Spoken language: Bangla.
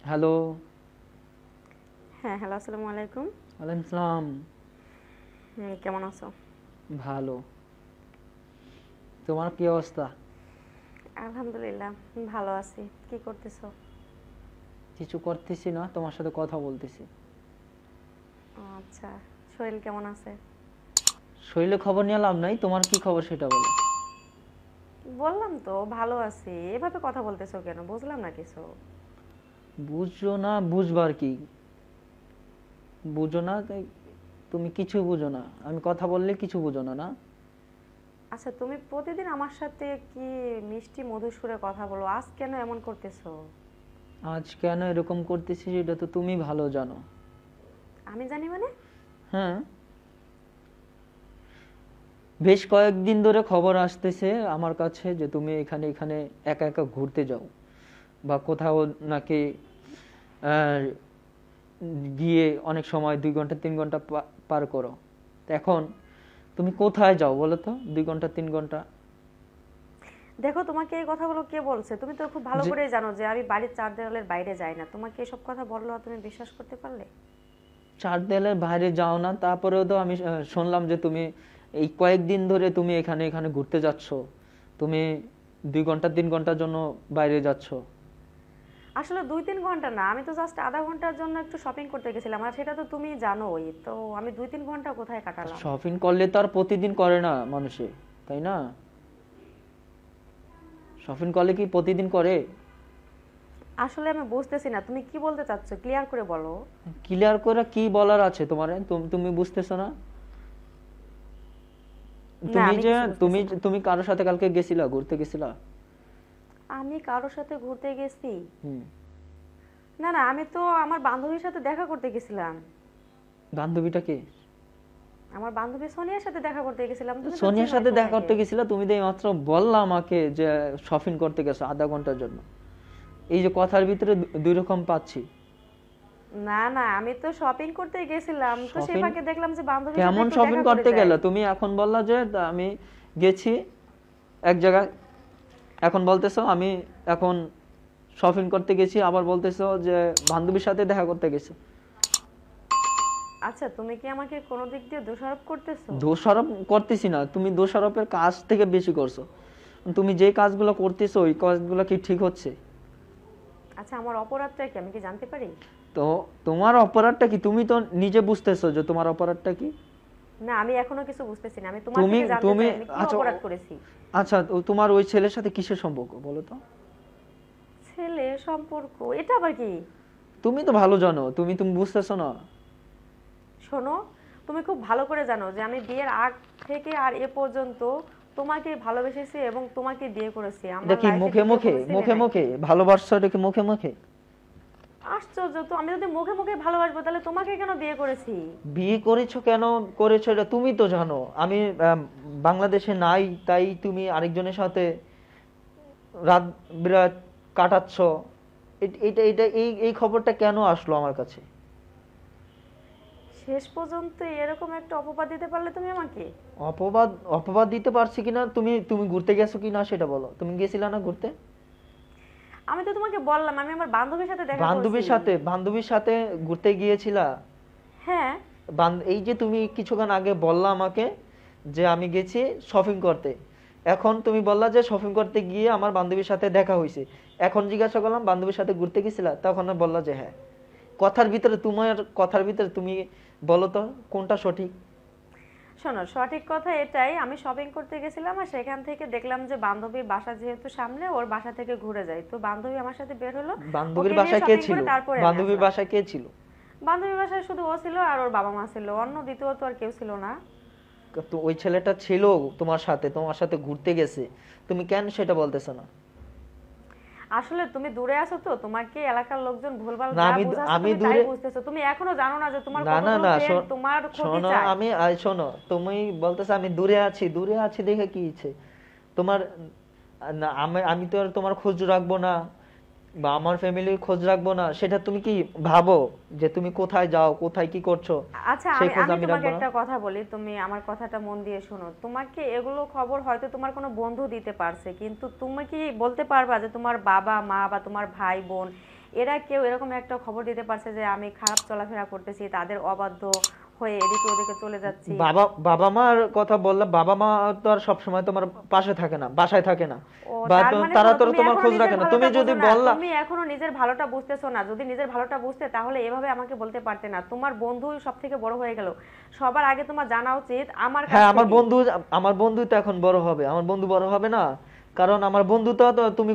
হ্যালো। হ্যাঁ, হ্যালো, আসসালামু আলাইকুম। ওয়ালাইকুম সালাম। কেমন আছো? ভালো। তোমার কি অবস্থা? আলহামদুলিল্লাহ, ভালো আছি। কি করতেছো? কিছু করতেছি না, তোমার সাথে কথা বলতেছি। ও আচ্ছা, শরীর কেমন আছে? শরীরে খবর নিয়ে লাভ নাই, তোমার কি খবর সেটা বলো। বললাম তো ভালো আছি। এভাবে কথা বলতেছো কেন? বুঝলাম না কিছু। বুঝছো না, বুঝবার কি? বুঝো না তাই? তুমি কিছু বুঝো না, আমি কথা বললে কিছু বুঝো না, না? আচ্ছা, তুমি প্রতিদিন আমার সাথে কি মিষ্টি মধুর সুরে কথা বলো, আজ কেন এমন করতেছো? আজ কেন এরকম করতেছি সেটা তো তুমি ভালো জানো। আমি জানি মানে? হ্যাঁ, বেশ কয়েকদিন ধরে খবর আসতেছে আমার কাছে যে তুমি এখানে এখানে একা একা ঘুরতে যাও, বা কোথাও নাকি গিয়ে অনেক সময় 2 ঘন্টা 3 ঘন্টা পার করো। তো এখন তুমি কোথায় যাও বলো তো, 2 ঘন্টা 3 ঘন্টা? দেখো, তোমাকে এই কথাগুলো কে বলছে? তুমি তো খুব ভালো যে করেই জানো যে আমি বাড়ির চার দেওয়ালের বাইরে যাই না। তোমাকে এসব কথা বললো আর তুমি বিশ্বাস করতে পারলে? চার দেয়ালের বাইরে যাও না, তারপরেও তো আমি শুনলাম যে তুমি এই কয়েকদিন ধরে তুমি এখানে এখানে ঘুরতে যাচ্ছ। তুমি 2 ঘন্টা 3 ঘন্টার জন্য বাইরে যাচ্ছ। আসলে 2-3 ঘন্টা না, আমি তো জাস্ট আধা ঘন্টার জন্য একটু শপিং করতে গেছিলাম, আর সেটা তো তুমি জানোই। তো আমি 2-3 ঘন্টা কোথায় কাটালাম? শপিং করলে তো আর প্রতিদিন করে না মানুষে, তাই না? শপিং করলে কি প্রতিদিন করে? আসলে আমি বুঝতেছি না তুমি কি বলতে চাচ্ছ, ক্লিয়ার করে বলো। ক্লিয়ার করে কি বলার আছে তোমার? তুমি বুঝতেছো না? না, তুমি আমি যে কিছু তুমি বুঝতেছি না। তুমি কারোর সাথে কালকে গেছিলা, ঘুরতে গেছিলা? আমি কারোর সাথে ঘুরতে গেছি? হুম। না না, আমি তো আমার বান্ধবীর সাথে দেখা করতে গেছিলাম। বান্ধবীটা কে? আমার বান্ধবী সোনিয়ার সাথে দেখা করতে গেছিলাম, তুমি তো সোনিয়ার চিনোই সাথে দেখা সোনিয়াকে। করতে গেছিলা? তুমি তো মাত্র বললা আমাকে যে শপিং করতে গেছো আধা ঘন্টার জন্য। এই যে কথার ভিতরে দুই রকম পাচ্ছি। না না, আমি তো শপিং করতে গেছিলাম, তো সেই শপিং? ফাঁকে দেখলাম যে বান্ধবীর সাথে কেমন একটু শপিং দেখা করে করতে যাই। গেলে তুমি? এখন বললা যে আমি গেছি এক জায়গায়, এখন বলতেছো আমি এখন শপিং করতে গেছি, আবার বলতেছো যে বান্ধবীর সাথে দেখা করতে গেছো। আচ্ছা, তুমি কি আমাকে কোনো দিক দিয়ে দোষারোপ করতেছো? দোষারোপ করতেছি না, তুমি দোষারোপের কাজ থেকে বেশি করছো। তুমি যে কাজগুলো করতেছো ওই কাজগুলো কি ঠিক হচ্ছে? আচ্ছা, আমার অপরাধটা কি, আমি কি জানতে পারি? তো তোমার অপরাধটা কি তুমি তো নিজে বুঝতেছো যে তোমার অপরাধটা কি? না, আমি এখনো কিছু বুঝতেছি না। আমি তোমার তুমি থেকে জানতে তুমি চাই আমি কি আচ্ছা অপরাধ করেছি। আচ্ছা, তোমার ওই ছেলের সাথে কিসের সম্পর্ক বলো তো? ছেলে সম্পর্ক? এটা আবার কি? তুমি তো ভালো জানো, তুমি তুমি বুঝতেছো না? শোনো, তুমি খুব ভালো করে জানো যে আমি বিয়ের আগ থেকে আর এ পর্যন্ত তোমাকে ভালোবেসেছি এবং তোমাকে বিয়ে করেছি। এটা আমার কি লাইফে মুখে দ্বিতীয় মুখে কোনো ছেলে মুখে নাই। মুখে ভালোবাসছো? এটা কি মুখে মুখে? আশ্চর্য তো, আমি যদি মুখে মুখে ভালোবাসবো তাহলে তোমাকে কেন বিয়ে করেছি? বিয়ে করেছো কেন করেছো এটা তুমি তো জানো। আমি বাংলাদেশে নাই, তাই তুমি আরেকজনের সাথে রাত বিরাত কাটাচ্ছ। এটা এটা এই এই খবরটা কেন আসলো আমার কাছে? শেষ পর্যন্ত এরকম একটা অপবাদ দিতে পারলে তুমি আমাকে? অপবাদ? অপবাদ দিতে পারছি কিনা? তুমি তুমি ঘুরতে গেছো কিনা সেটা বলো। তুমি গেছিলা না ঘুরতে? আমি তো তোমাকে বললাম আমি আমার বান্ধবীর সাথে দেখা করছি। বান্ধবীর সাথে ঘুরতে গিয়েছিলা? হ্যাঁ। এই যে তুমি কিছুক্ষণ আগে বললা আমাকে যে আমি গেছি শপিং করতে, এখন তুমি বললা যে শপিং করতে গিয়ে আমার বান্ধবীর সাথে দেখা হয়েছে। এখন জিজ্ঞাসা করলাম বান্ধবীর সাথে ঘুরতে গেছিলা, তখন বললা যে হ্যাঁ। কথার ভিতরে তুমি বলো তো কোনটা সঠিক? শোনো, সঠিক কথা এটাই, আমি শপিং করতে গেছিলাম আর সেখান থেকে দেখলাম যে বান্ধবীর বাসা যেহেতু সামনে, ওর বাসা থেকে ঘুরে যাই, তো বান্ধবী আমার সাথে বের হলো। বান্ধবীর ওকে নিয়ে বাসায় কে শপিং ছিল? করে তারপরে আমি বান্ধবীর আসলাম। বাসায় কে ছিল? বান্ধবীর বাসায় শুধু ও ছিল আর ওর বাবা মা ছিল, অন্য দ্বিতীয়ত আর কেউ ছিল না। তো ওই ছেলেটা ছিল তোমার সাথে ঘুরতে গেছে, তুমি কেন সেটা বলতেছো না? আসলে তুমি দূরে আছো তো, তোমাকে এলাকার লোকজন ভুলভাল না, যা আমি বুঝাচ্ছে আমি তুমি তাই দূরে। বুঝতেছো। তুমি এখনো জানো না যে তোমার না না কতগুলো না, ফ্রেন্ড তোমার ক্ষতি শোনো, চায়। শোনো, তুমি বলতেছো আমি দূরে আছি দেখে কি ইচ্ছে তোমার? না, আমি আমি তো আর তোমার খোঁজ রাখবো না, বা আমার ফ্যামিলির খোঁজ রাখবো না, সেটা তুমি কি ভাবো যে তুমি কোথায় যাও, কোথায় কি করছো, আচ্ছা, সেই আমি খোঁজ আমি আমি তোমাকে রাখবো না? একটা কথা বলি, তুমি আমার কথাটা মন দিয়ে শোনো। তোমাকে এগুলো খবর হয়তো তোমার কোনো বন্ধু দিতে পারছে, কিন্তু তুমি কি বলতে পারবা যে তোমার বাবা মা বা তোমার ভাই বোন এরা কেউ এরকম একটা খবর দিতে পারছে যে আমি খারাপ চলাফেরা করতেছি, তাদের অবাধ্য হয়ে এদিকে ওদিকে চলে যাচ্ছি? বাবা বাবা মার কথা বললে, বাবা মা তো আর সবসময় তোমার পাশে থাকে না, বাসায় থাকে না, ও, বা তার মানে তারা শোনো, তো তুমি তোমার এখনো খোঁজ নিজের রাখে না। তুমি ভালোটা যদি বোঝো না, বললা, তুমি এখনো নিজের ভালোটা বুঝতেছো না। যদি নিজের ভালোটা বুঝতে তাহলে এভাবে আমাকে বলতে পারতে না। তোমার বন্ধু সব থেকে বড় হয়ে গেল, সবার আগে তোমার জানা উচিত আমার কাছ হ্যাঁ থেকে। আমার বন্ধু তো এখন বড় হবে, আমার বন্ধু বড় হবে না, কারণ আমার বন্ধু তো তুমি